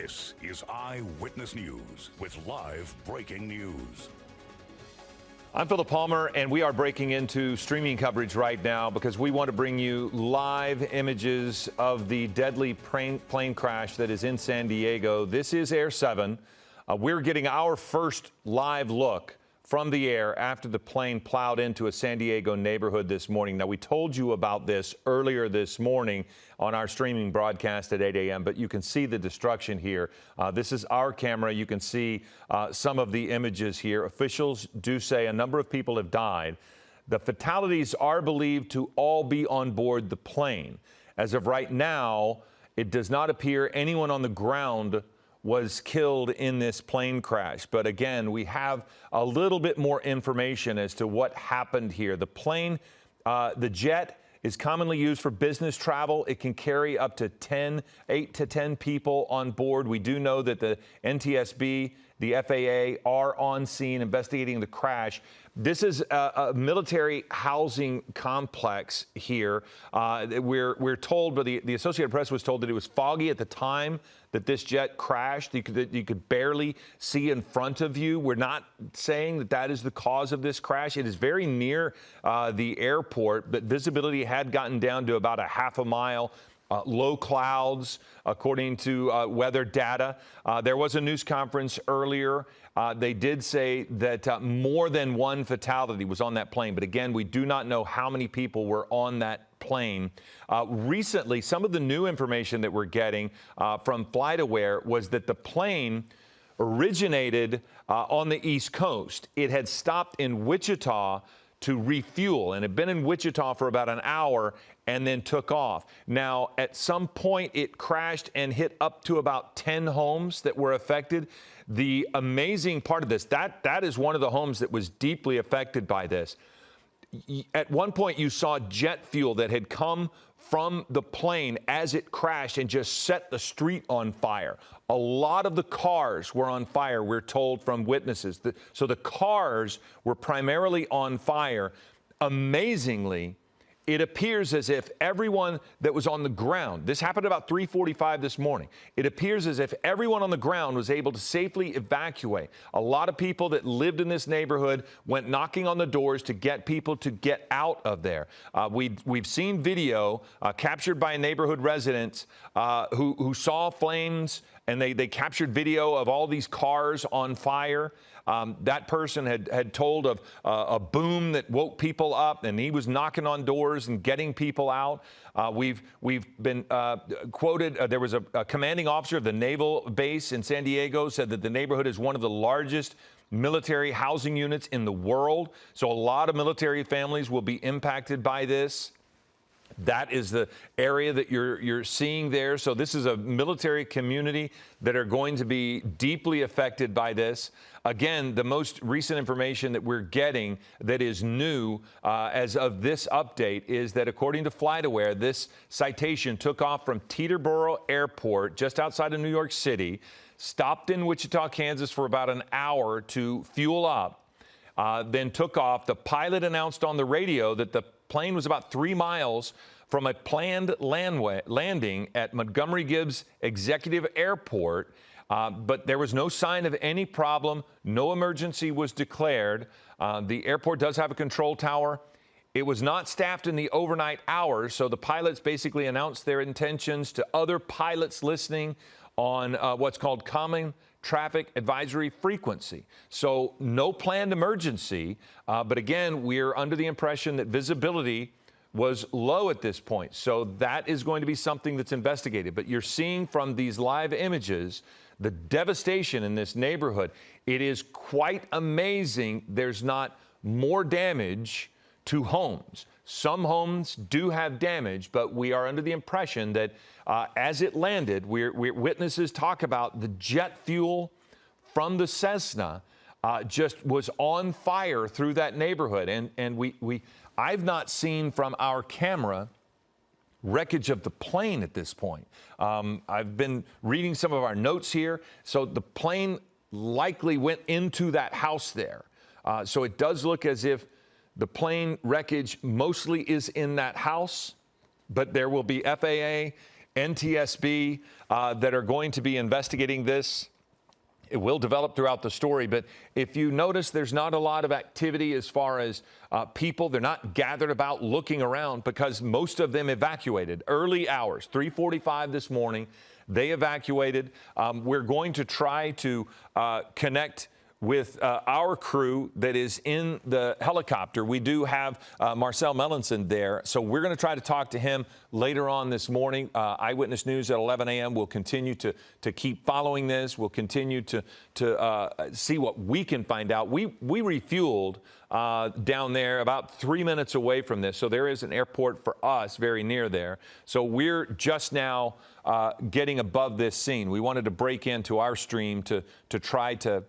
This is Eyewitness News with live breaking news. I'm Philip Palmer, and we are breaking into streaming coverage right now because we want to bring you live images of the deadly plane crash that is in San Diego. This is Air 7. We're getting our first live look from the air after the plane plowed into a San Diego neighborhood this morning. Now, we told you about this earlier this morning on our streaming broadcast at 8 a.m., but you can see the destruction here. This is our camera. You can see some of the images here. Officials do say a number of people have died. The fatalities are believed to all be on board the plane. As of right now, it does not appear anyone on the ground was killed in this plane crash. But again, we have a little bit more information as to what happened here. The plane, the jet, is commonly used for business travel. It can carry up to 8 to 10 people on board. We do know that the NTSB, the FAA are on scene investigating the crash. This is a military housing complex here. We're told, but the Associated Press was told that it was foggy at the time that this jet crashed. You could barely see in front of you. We're not saying that that is the cause of this crash. It is very near the airport, but visibility had gotten down to about a half a mile. Low clouds, according to weather data. There was a news conference earlier. They did say that more than one fatality was on that plane. But again, we do not know how many people were on that plane. Recently, some of the new information that we're getting from FlightAware was that the plane originated on the East Coast. It had stopped in Wichita to refuel and had been in Wichita for about an hour and then took off. Now, at some point, it crashed and hit up to about 10 homes that were affected. The amazing part of this, that is one of the homes that was deeply affected by this. At one point, you saw jet fuel that had come from the plane as it crashed and just set the street on fire. A lot of the cars were on fire, we're told from witnesses. So the cars were primarily on fire. Amazingly, it appears as if everyone that was on the ground, this happened about 3:45 this morning, it appears as if everyone on the ground was able to safely evacuate. A lot of people that lived in this neighborhood went knocking on the doors to get people to get out of there. We've seen video captured by neighborhood residents who saw flames, and they captured video of all these cars on fire. That person had told of a boom that woke people up, and he was knocking on doors and getting people out. We've been quoted. There was a commanding officer of the naval base in San Diego said that the neighborhood is one of the largest military housing units in the world. So a lot of military families will be impacted by this. That is the area that you're seeing there. So this is a military community that are going to be deeply affected by this. Again, the most recent information that we're getting that is new as of this update is that according to FlightAware, this citation took off from Teterboro Airport just outside of New York City, stopped in Wichita, Kansas for about an hour to fuel up, then took off. The pilot announced on the radio that the plane was about 3 miles from a planned landing at Montgomery Gibbs Executive Airport, but there was no sign of any problem. No emergency was declared. The airport does have a control tower. It was not staffed in the overnight hours, so the pilots basically announced their intentions to other pilots listening on what's called common traffic advisory frequency. So no planned emergency, but again, we're under the impression that visibility was low at this point. So that is going to be something that's investigated. But you're seeing from these live images the devastation in this neighborhood. It is quite amazing there's not more damage to homes. Some homes do have damage, but we are under the impression that as it landed, witnesses talk about the jet fuel from the Cessna just was on fire through that neighborhood. And I've not seen from our camera wreckage of the plane at this point. I've been reading some of our notes here. So the plane likely went into that house there. So it does look as if the plane wreckage mostly is in that house, but there will be FAA NTSB that are going to be investigating this. It will develop throughout the story, but if you notice, there's not a lot of activity as far as people. They're not gathered about looking around because most of them evacuated. Early hours, 3:45 this morning, they evacuated. We're going to try to connect with our crew that is in the helicopter. We do have Marcel Melanson there, so we're going to try to talk to him later on this morning. Eyewitness News at 11 a.m. We'll continue to keep following this. We'll continue to see what we can find out. We refueled down there about 3 minutes away from this, so there is an airport for us very near there. So we're just now getting above this scene. We wanted to break into our stream to try to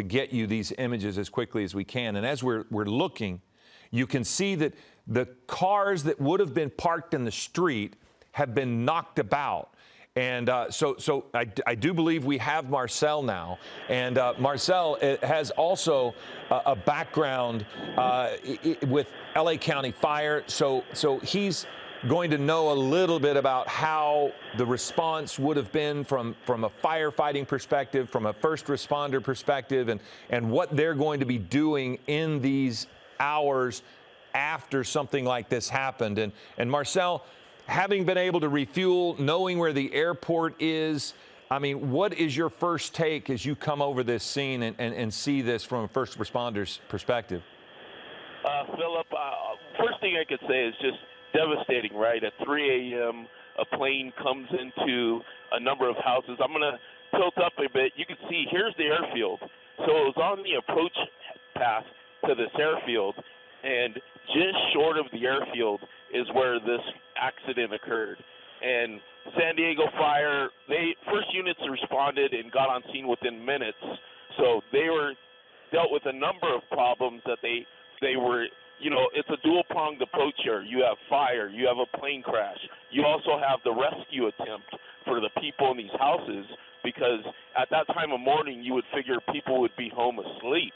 get you these images as quickly as we can. And as we're looking, you can see that the cars that would have been parked in the street have been knocked about. And so I do believe we have Marcel now. And Marcel has also a background with LA County Fire. So he's going to know a little bit about how the response would have been from a firefighting perspective, from a first responder perspective, and what they're going to be doing in these hours after something like this happened. And Marcel, having been able to refuel, knowing where the airport is, I mean, what is your first take as you come over this scene and see this from a first responder's perspective? Philip, first thing I could say is just devastating, right? At 3 a.m., a plane comes into a number of houses. I'm going to tilt up a bit. You can see here's the airfield. So it was on the approach path to this airfield, and just short of the airfield is where this accident occurred. And San Diego Fire, first units responded and got on scene within minutes. So they dealt with a number of problems that they were. You know, it's a dual-pronged approach here. You have fire, you have a plane crash. You also have the rescue attempt for the people in these houses, because at that time of morning, you would figure people would be home asleep.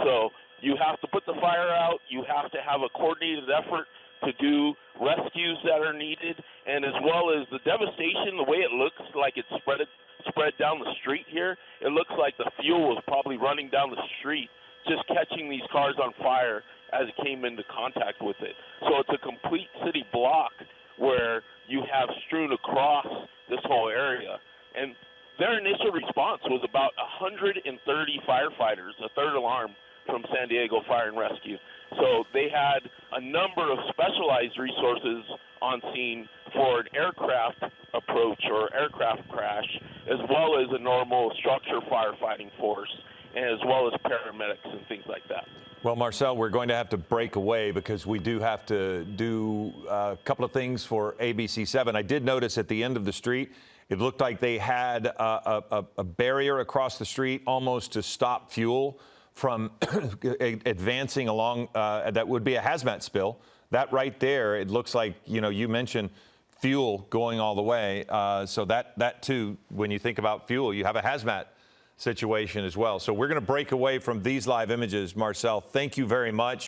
So you have to put the fire out. You have to have a coordinated effort to do rescues that are needed, and as well as the devastation, the way it looks like it's spread down the street here, it looks like the fuel was probably running down the street, just catching these cars on fire as it came into contact with it. So it's a complete city block where you have strewn across this whole area. And their initial response was about 130 firefighters, a third alarm from San Diego Fire and Rescue. So they had a number of specialized resources on scene for an aircraft approach or aircraft crash, as well as a normal structure firefighting force, as well as paramedics and things like that. Well, Marcel, we're going to have to break away because we do have to do a couple of things for ABC7. I did notice at the end of the street, it looked like they had a barrier across the street almost to stop fuel from advancing along. That would be a hazmat spill. That right there, it looks like, you know, you mentioned fuel going all the way. So that too, when you think about fuel, you have a hazmat situation as well. So we're going to break away from these live images. Marcel, thank you very much.